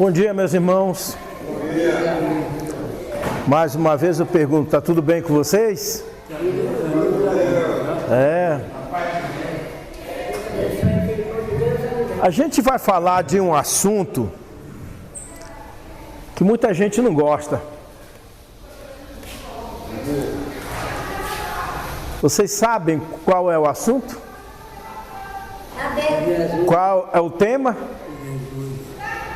Bom dia, meus irmãos. Bom dia. Mais uma vez eu pergunto, está tudo bem com vocês? A gente vai falar de um assunto que muita gente não gosta. Vocês sabem qual é o assunto? Qual é o tema?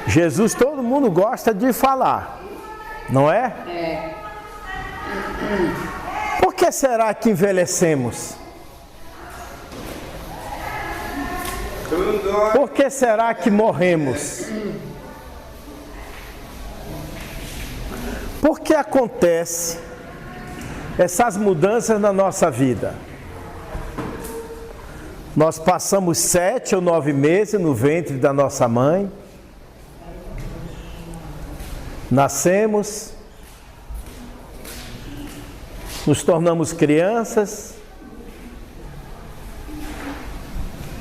Jesus, todo mundo gosta de falar, não é? Por que será que envelhecemos? Por que será que morremos? Por que acontece essas mudanças na nossa vida? Nós passamos 7 ou 9 meses no ventre da nossa mãe, nascemos, nos tornamos crianças,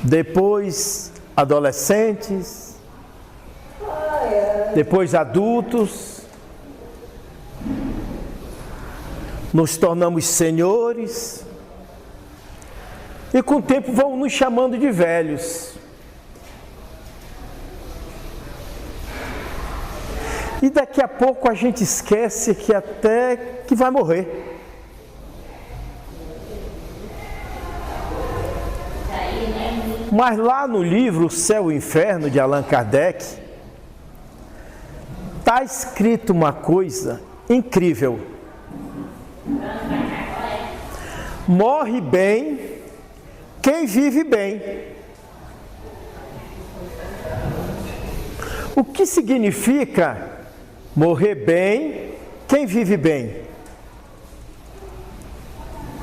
depois adolescentes, depois adultos, nos tornamos senhores, e com o tempo vão nos chamando de velhos. E daqui a pouco a gente esquece que até que vai morrer. Mas lá no livro O Céu e o Inferno, de Allan Kardec, está escrito uma coisa incrível. Morre bem quem vive bem. O que significa morrer bem quem vive bem?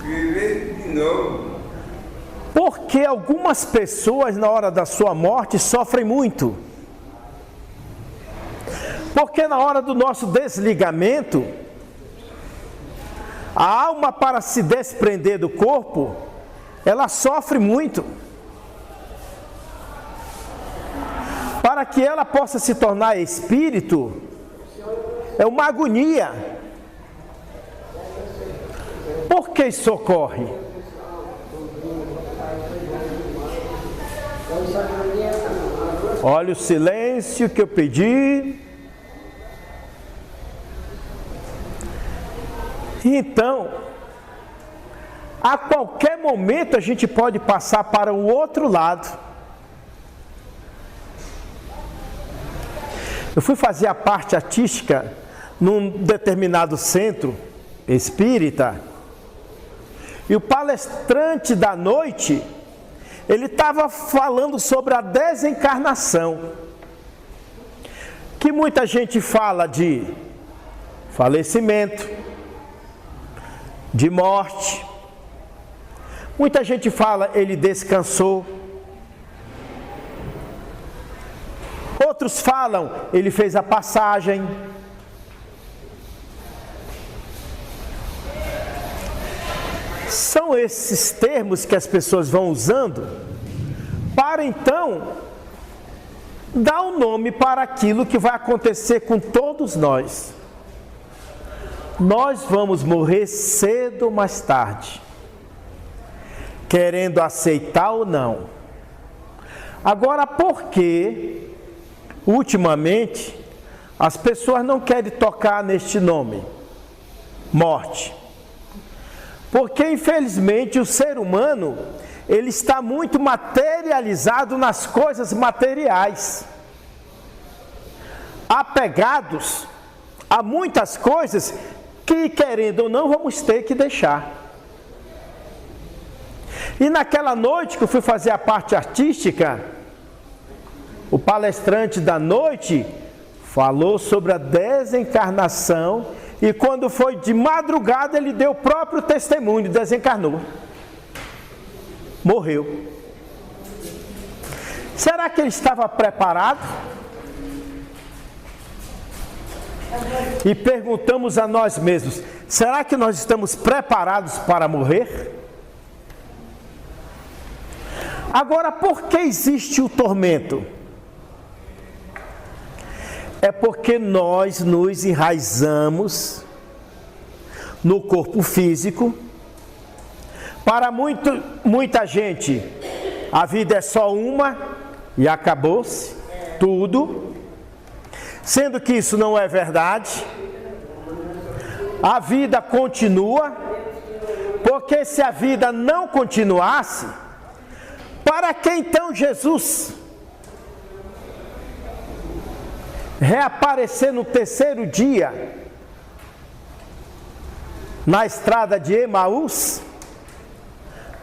Viver de novo. Porque algumas pessoas na hora da sua morte sofrem muito. Porque na hora do nosso desligamento, a alma, para se desprender do corpo, ela sofre muito. Para que ela possa se tornar espírito, é uma agonia. Por que isso ocorre? Olha o silêncio que eu pedi. Então, a qualquer momento a gente pode passar para o outro lado. Eu fui fazer a parte artística num determinado centro espírita, e o palestrante da noite, ele estava falando sobre a desencarnação, que muita gente fala de falecimento, de morte, muita gente fala ele descansou, outros falam ele fez a passagem. São esses termos que as pessoas vão usando para então dar um nome para aquilo que vai acontecer com todos nós. Nós vamos morrer cedo ou mais tarde, querendo aceitar ou não. Agora, por que ultimamente as pessoas não querem tocar neste nome, morte? Porque infelizmente o ser humano, ele está muito materializado nas coisas materiais, apegados a muitas coisas que, querendo ou não, vamos ter que deixar. E naquela noite que eu fui fazer a parte artística, o palestrante da noite falou sobre a desencarnação, e quando foi de madrugada ele deu o próprio testemunho, desencarnou, morreu. Será que ele estava preparado? E perguntamos a nós mesmos, será que nós estamos preparados para morrer? Agora, por que existe o tormento? É porque nós nos enraizamos no corpo físico. Para muita gente, a vida é só uma e acabou-se tudo, sendo que isso não é verdade. A vida continua, porque se a vida não continuasse, para que então Jesus reaparecer no terceiro dia na estrada de Emaús,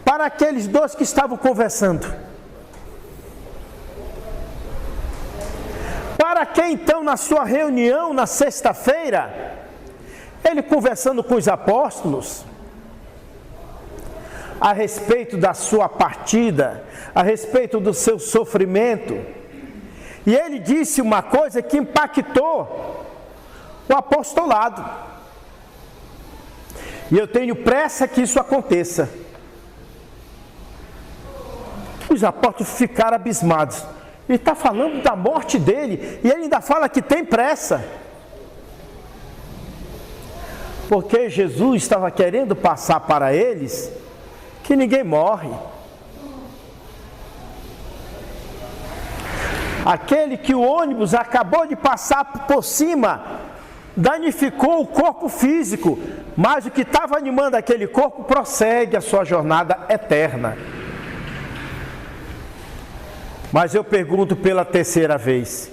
para aqueles dois que estavam conversando? Para que então na sua reunião na sexta-feira, ele conversando com os apóstolos a respeito da sua partida, a respeito do seu sofrimento, e ele disse uma coisa que impactou o apostolado, e eu tenho pressa que isso aconteça. Os apóstolos ficaram abismados. Ele está falando da morte dele, e ele ainda fala que tem pressa. Porque Jesus estava querendo passar para eles que ninguém morre. Aquele que o ônibus acabou de passar por cima danificou o corpo físico, mas o que estava animando aquele corpo prossegue a sua jornada eterna. Mas eu pergunto pela terceira vez: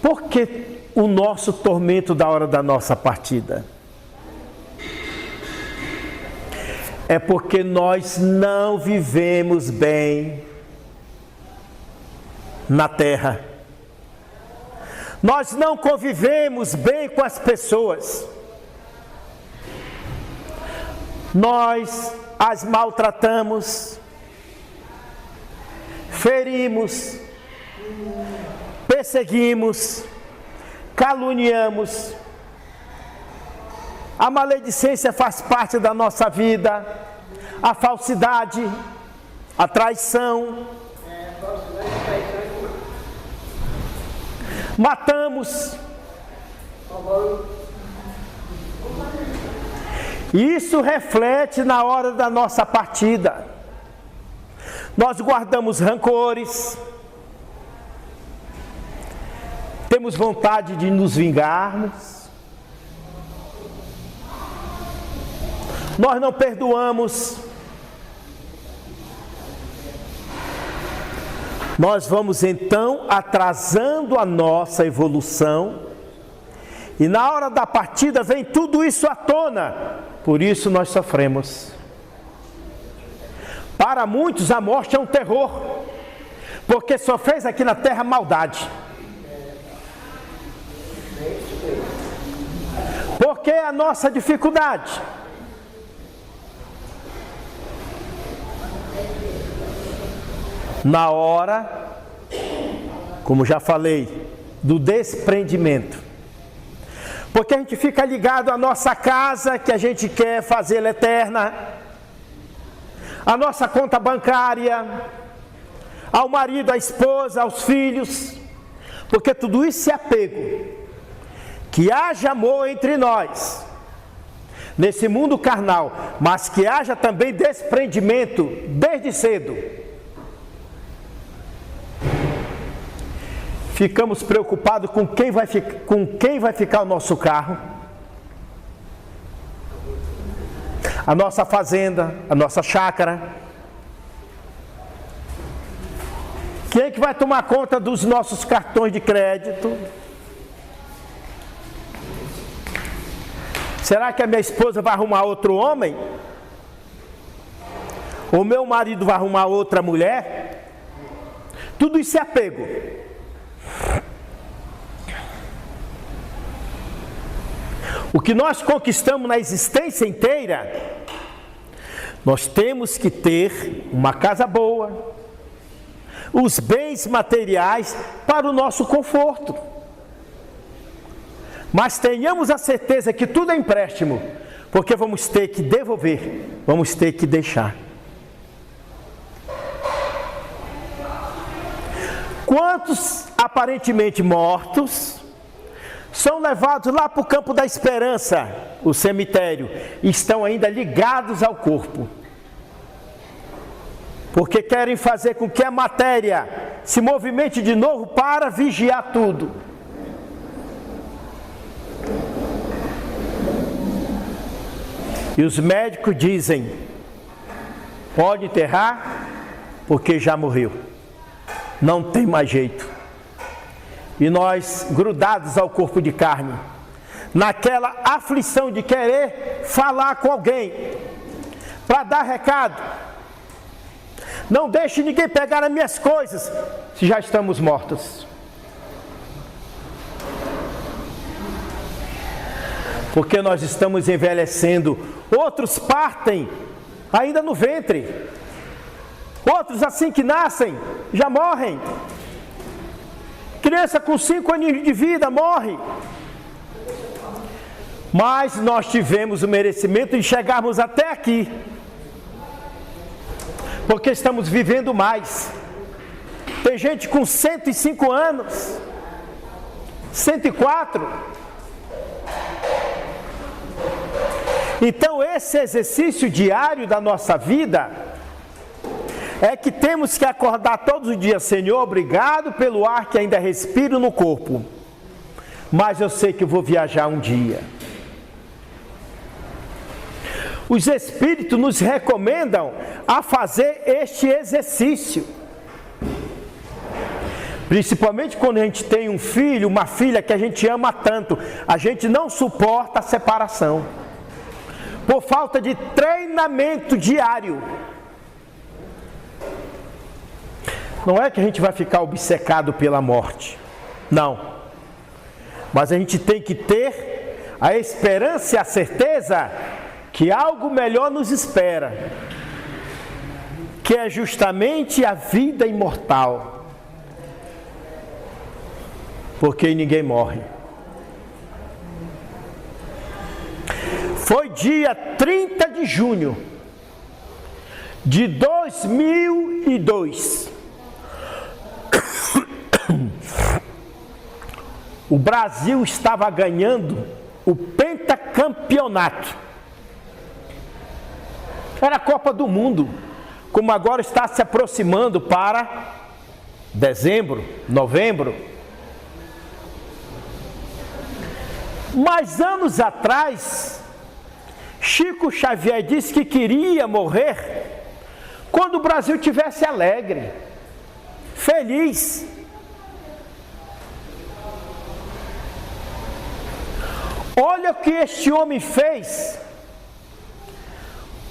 por que o nosso tormento da hora da nossa partida? É porque nós não vivemos bem na terra. Nós não convivemos bem com as pessoas. Nós as maltratamos, ferimos, perseguimos, caluniamos. A maledicência faz parte da nossa vida, a falsidade, a traição. Matamos. Isso reflete na hora da nossa partida. Nós guardamos rancores, temos vontade de nos vingarmos, nós não perdoamos, nós vamos então atrasando a nossa evolução, e na hora da partida vem tudo isso à tona, por isso nós sofremos. Para muitos a morte é um terror, porque só fez aqui na terra maldade. Porque é a nossa dificuldade. Na hora, como já falei, do desprendimento. Porque a gente fica ligado à nossa casa, que a gente quer fazê-la eterna, a nossa conta bancária, ao marido, à esposa, aos filhos, porque tudo isso é apego. Que haja amor entre nós, nesse mundo carnal, mas que haja também desprendimento desde cedo. Ficamos preocupados com quem vai ficar o nosso carro, a nossa fazenda, a nossa chácara. Quem é que vai tomar conta dos nossos cartões de crédito? Será que a minha esposa vai arrumar outro homem? Ou meu marido vai arrumar outra mulher? Tudo isso é apego. O que nós conquistamos na existência inteira, nós temos que ter uma casa boa, os bens materiais para o nosso conforto. Mas tenhamos a certeza que tudo é empréstimo, porque vamos ter que devolver, vamos ter que deixar. Quantos aparentemente mortos, são levados lá para o campo da esperança, o cemitério, e estão ainda ligados ao corpo. Porque querem fazer com que a matéria se movimente de novo para vigiar tudo. E os médicos dizem, pode enterrar, porque já morreu. Não tem mais jeito. E nós, grudados ao corpo de carne, naquela aflição de querer falar com alguém, para dar recado, não deixe ninguém pegar as minhas coisas, se já estamos mortos. Porque nós estamos envelhecendo. Outros partem ainda no ventre. Outros assim que nascem, já morrem. Criança com 5 aninhos de vida morre. Mas nós tivemos o merecimento de chegarmos até aqui. Porque estamos vivendo mais. Tem gente com 105 anos, 104. Então esse exercício diário da nossa vida é que temos que acordar todos os dias, Senhor, obrigado pelo ar que ainda respiro no corpo, mas eu sei que eu vou viajar um dia. Os Espíritos nos recomendam a fazer este exercício, principalmente quando a gente tem um filho, uma filha que a gente ama tanto, a gente não suporta a separação, por falta de treinamento diário. Não é que a gente vai ficar obcecado pela morte, não. Mas a gente tem que ter a esperança e a certeza que algo melhor nos espera, que é justamente a vida imortal. Porque ninguém morre. Foi dia 30 de junho de 2002. O Brasil estava ganhando o pentacampeonato. Era a Copa do Mundo, como agora está se aproximando para dezembro, novembro. Mas anos atrás, Chico Xavier disse que queria morrer quando o Brasil estivesse alegre, feliz. Olha o que este homem fez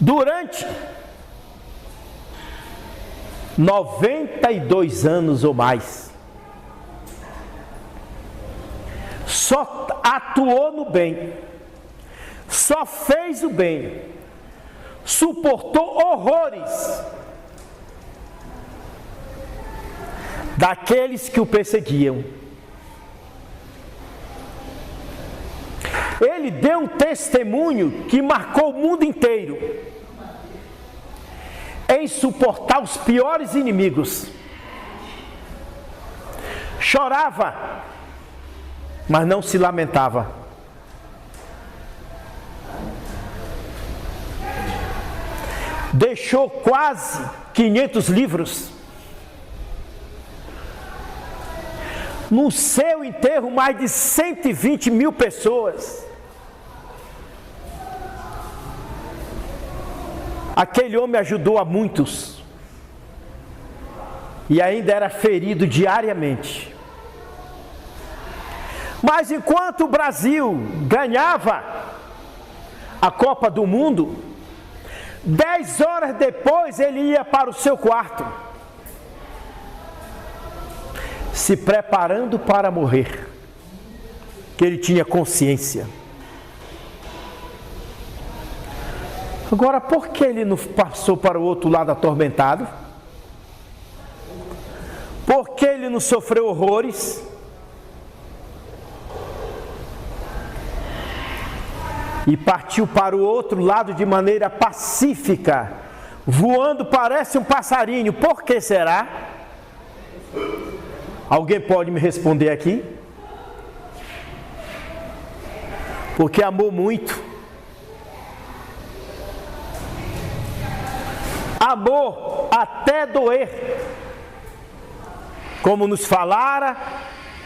durante 92 anos ou mais. Só atuou no bem, só fez o bem, suportou horrores daqueles que o perseguiam. Ele deu um testemunho que marcou o mundo inteiro em suportar os piores inimigos. Chorava, mas não se lamentava. Deixou quase 500 livros. No seu enterro, mais de 120 mil pessoas. Aquele homem ajudou a muitos. E ainda era ferido diariamente. Mas enquanto o Brasil ganhava a Copa do Mundo, 10 horas depois ele ia para o seu quarto, se preparando para morrer, que ele tinha consciência. Agora, por que ele não passou para o outro lado atormentado? Por que ele não sofreu horrores? E partiu para o outro lado de maneira pacífica, voando parece um passarinho. Por que será? Alguém pode me responder aqui? Porque amou muito. Amor até doer. Como nos falara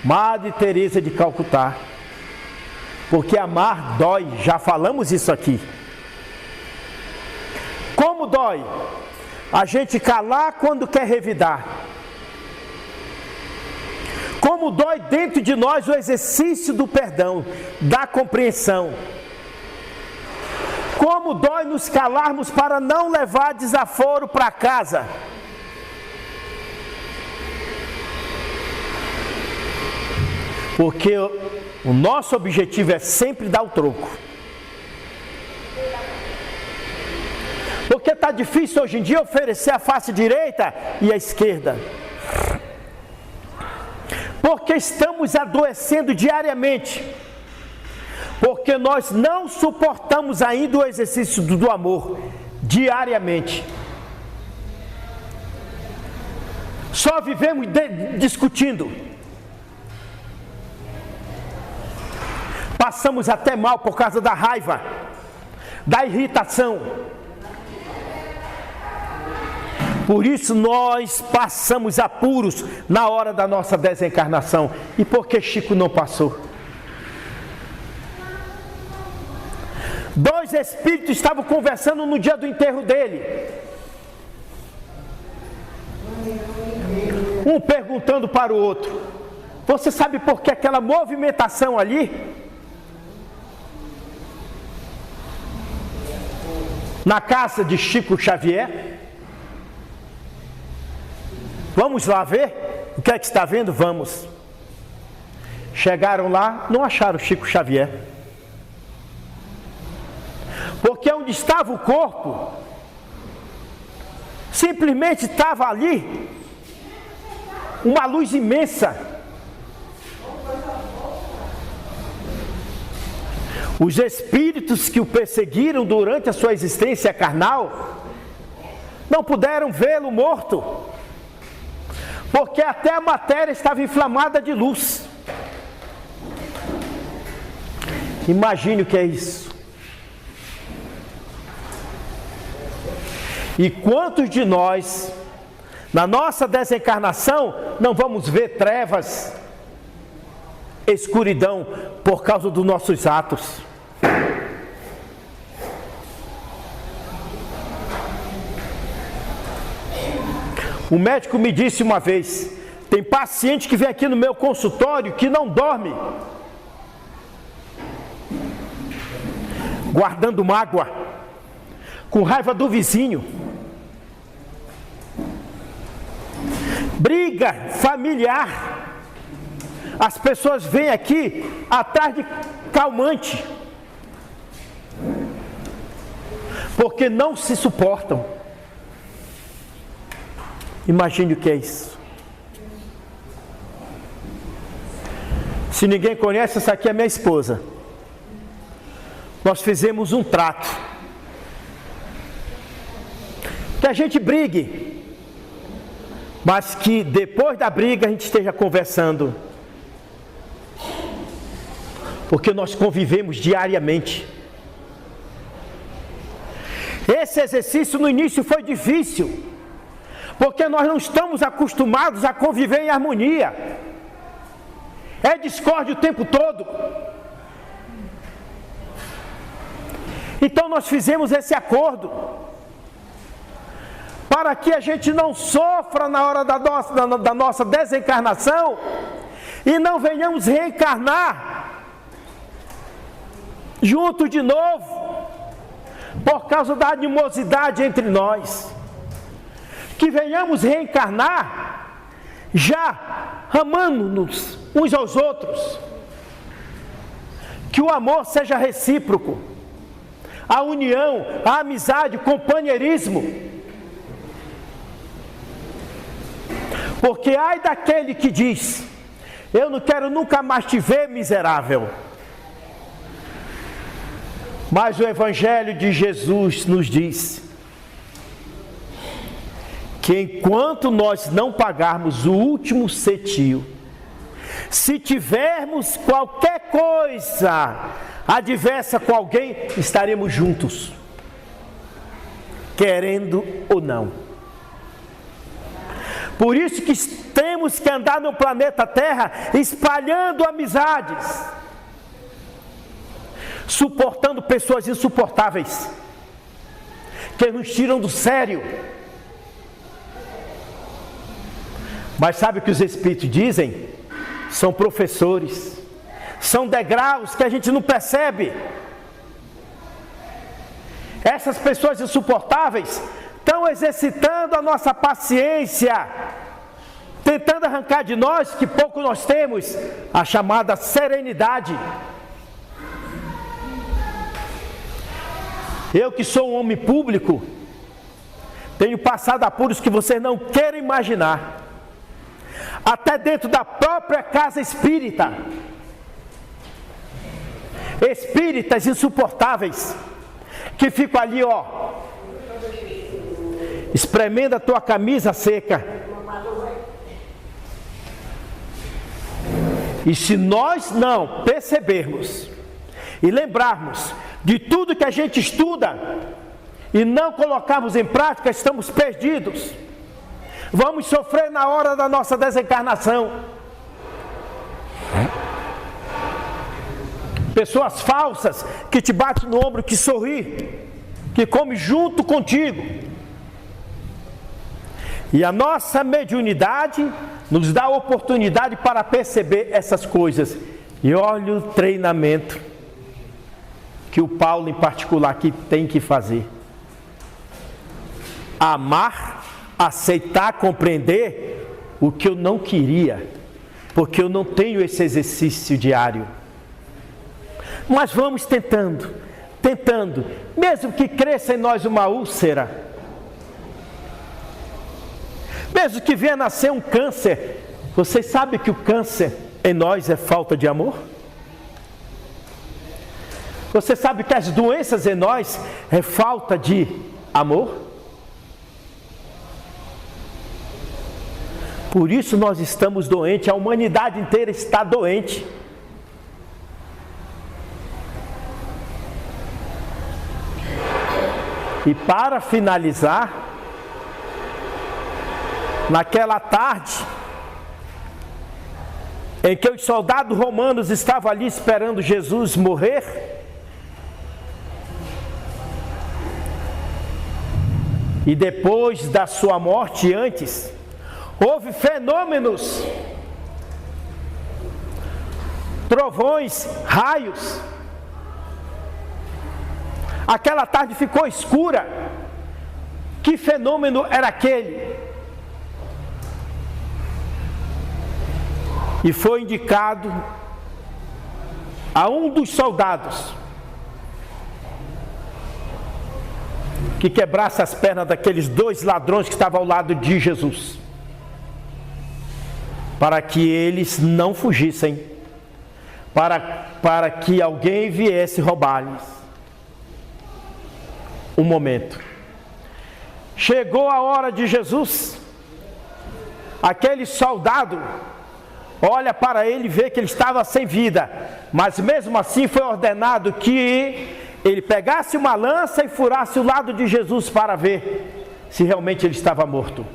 Madre Teresa de Calcutá. Porque amar dói, já falamos isso aqui. Como dói? A gente calar quando quer revidar. Como dói dentro de nós o exercício do perdão, da compreensão. Como dói nos calarmos para não levar desaforo para casa. Porque o nosso objetivo é sempre dar o troco. Porque está difícil hoje em dia oferecer a face direita e a esquerda. Porque estamos adoecendo diariamente. Porque nós não suportamos ainda o exercício do amor diariamente. Só vivemos discutindo. Passamos até mal por causa da raiva, da irritação. Por isso nós passamos apuros na hora da nossa desencarnação. E por que Chico não passou? Dois espíritos estavam conversando no dia do enterro dele. Um perguntando para o outro: você sabe por que aquela movimentação ali? Na casa de Chico Xavier? Vamos lá ver? O que é que está vendo? Vamos. Chegaram lá, não acharam Chico Xavier. Porque onde estava o corpo, simplesmente estava ali uma luz imensa. Os espíritos que o perseguiram durante a sua existência carnal não puderam vê-lo morto, porque até a matéria estava inflamada de luz. Imagine o que é isso. E quantos de nós, na nossa desencarnação, não vamos ver trevas, escuridão, por causa dos nossos atos? O médico me disse uma vez: tem paciente que vem aqui no meu consultório que não dorme, guardando mágoa, com raiva do vizinho, briga familiar. As pessoas vêm aqui atrás de calmante, porque não se suportam. Imagine o que é isso. Se ninguém conhece, essa aqui é minha esposa. Nós fizemos um trato. Que a gente brigue, mas que depois da briga a gente esteja conversando. Porque nós convivemos diariamente. Esse exercício no início foi difícil, porque nós não estamos acostumados a conviver em harmonia. É discórdia o tempo todo. Então nós fizemos esse acordo, para que a gente não sofra na hora da nossa desencarnação e não venhamos reencarnar junto de novo, por causa da animosidade entre nós. Que venhamos reencarnar já amando-nos uns aos outros. Que o amor seja recíproco, a união, a amizade, o companheirismo. Porque ai daquele que diz: eu não quero nunca mais te ver, miserável. Mas o Evangelho de Jesus nos diz que enquanto nós não pagarmos o último cetil, Se tivermos qualquer coisa adversa com alguém, estaremos juntos, querendo ou não. Por isso que temos que andar no planeta Terra espalhando amizades, suportando pessoas insuportáveis, que nos tiram do sério. Mas sabe o que os Espíritos dizem? São professores, são degraus que a gente não percebe. Essas pessoas insuportáveis estão exercitando a nossa paciência, tentando arrancar de nós, que pouco nós temos, a chamada serenidade. Eu que sou um homem público, tenho passado apuros que vocês não querem imaginar. Até dentro da própria casa espírita. Espíritas insuportáveis, que ficam ali, espremendo a tua camisa seca. E se nós não percebermos e lembrarmos de tudo que a gente estuda e não colocarmos em prática, estamos perdidos. Vamos sofrer na hora da nossa desencarnação. Pessoas falsas que te batem no ombro, que sorri, que come junto contigo. E a nossa mediunidade nos dá a oportunidade para perceber essas coisas. E olha o treinamento que o Paulo em particular aqui tem que fazer. Amar, aceitar, compreender o que eu não queria, porque eu não tenho esse exercício diário. Mas vamos tentando, mesmo que cresça em nós uma úlcera, mesmo que venha nascer um câncer. Vocês sabem que o câncer em nós é falta de amor? Você sabe que as doenças em nós é falta de amor? Por isso nós estamos doentes, a humanidade inteira está doente. E para finalizar, naquela tarde em que os soldados romanos estavam ali esperando Jesus morrer, e depois da sua morte, antes, houve fenômenos, trovões, raios. Aquela tarde ficou escura. Que fenômeno era aquele? E foi indicado a um dos soldados que quebrasse as pernas daqueles 2 ladrões que estavam ao lado de Jesus, para que eles não fugissem, para que alguém viesse roubar-lhes. Um momento. Chegou a hora de Jesus. Aquele soldado olha para ele e vê que ele estava sem vida, mas mesmo assim foi ordenado que ele pegasse uma lança e furasse o lado de Jesus para ver se realmente ele estava morto.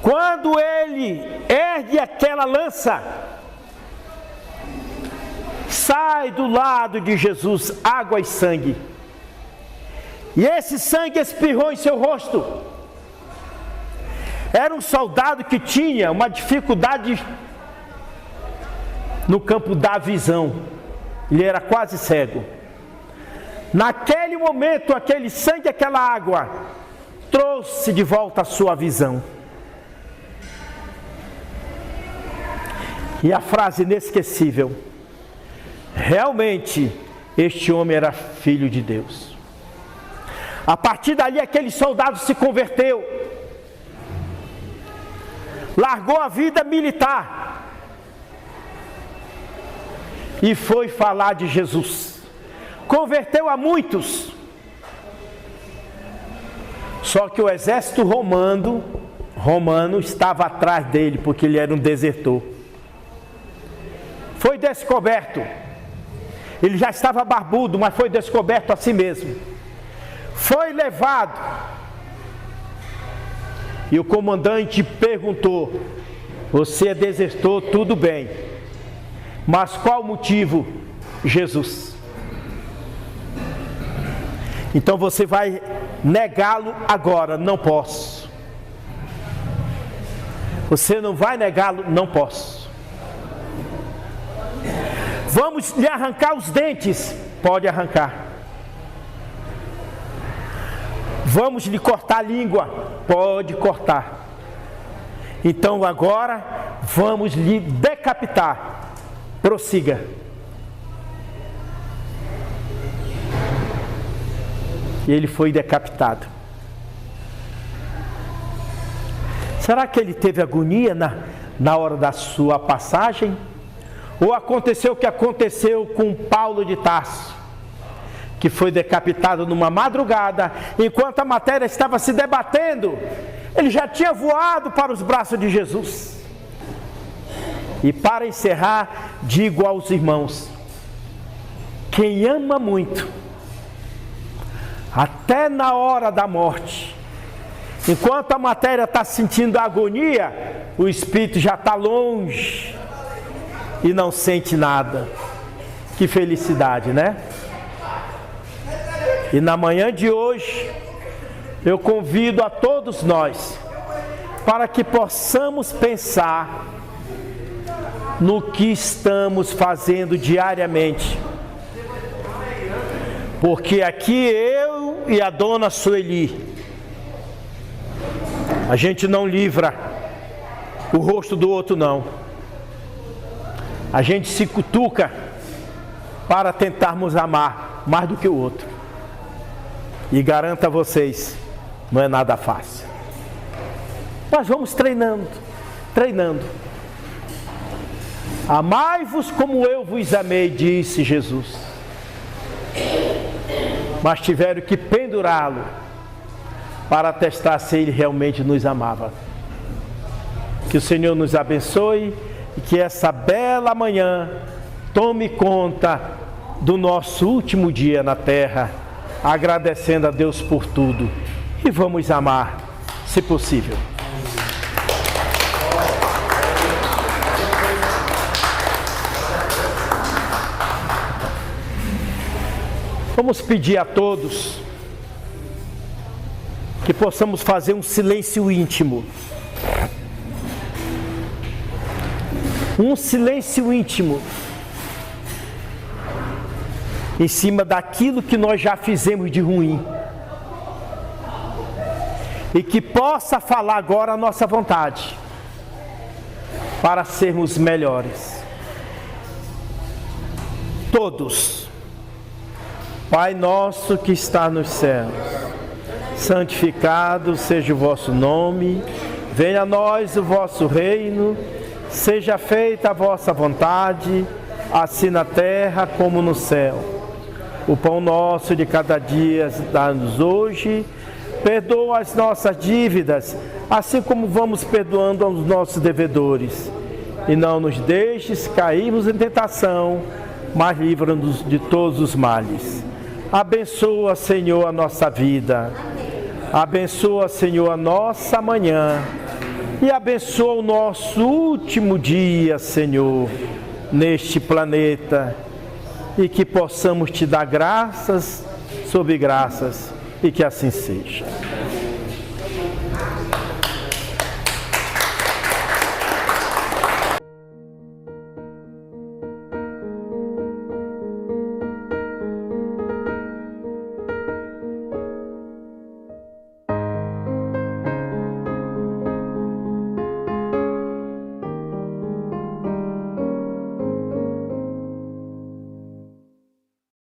Quando ele ergue aquela lança, sai do lado de Jesus água e sangue. E esse sangue espirrou em seu rosto. Era um soldado que tinha uma dificuldade no campo da visão. Ele era quase cego. Naquele momento, aquele sangue, aquela água, trouxe de volta a sua visão. E a frase inesquecível: realmente, este homem era filho de Deus. A partir dali, aquele soldado se converteu, largou a vida militar e foi falar de Jesus. Converteu a muitos. Só que o exército romano estava atrás dele, porque ele era um desertor. foi descoberto. Ele já estava barbudo, mas foi descoberto a si mesmo. Foi levado. E o comandante perguntou: você é desertor, tudo bem, mas qual o motivo? Jesus. Então você vai negá-lo agora? Não posso. Você não vai negá-lo? Não posso. Vamos lhe arrancar os dentes? Pode arrancar. Vamos lhe cortar a língua? Pode cortar. Então agora vamos lhe decapitar. Prossiga. E ele foi decapitado. Será que ele teve agonia na hora da sua passagem? Ou aconteceu o que aconteceu com Paulo de Tarso, que foi decapitado numa madrugada, enquanto a matéria estava se debatendo, ele já tinha voado para os braços de Jesus. E para encerrar, digo aos irmãos: quem ama muito, até na hora da morte, enquanto a matéria está sentindo agonia, o espírito já está longe e não sente nada. Que felicidade, né? E na manhã de hoje, eu convido a todos nós para que possamos pensar no que estamos fazendo diariamente. Porque aqui eu e a dona Sueli, a gente não livra o rosto do outro, não. A gente se cutuca para tentarmos amar mais do que o outro. E garanto a vocês, não é nada fácil. Mas vamos treinando. Amai-vos como eu vos amei, disse Jesus. Mas tiveram que pendurá-lo para testar se ele realmente nos amava. Que o Senhor nos abençoe e que essa bela manhã tome conta do nosso último dia na terra, agradecendo a Deus por tudo. E vamos amar, se possível. Vamos pedir a todos que possamos fazer um silêncio íntimo. Um silêncio íntimo em cima daquilo que nós já fizemos de ruim. E que possa falar agora a nossa vontade para sermos melhores. Todos. Pai nosso que está nos céus, santificado seja o vosso nome, venha a nós o vosso reino, seja feita a vossa vontade, assim na terra como no céu. O pão nosso de cada dia dá-nos hoje, perdoa as nossas dívidas, assim como vamos perdoando aos nossos devedores. E não nos deixes cairmos em tentação, mas livra-nos de todos os males. Abençoa, Senhor, a nossa vida. Abençoa, Senhor, a nossa manhã. E abençoa o nosso último dia, Senhor, neste planeta. E que possamos te dar graças sobre graças. E que assim seja.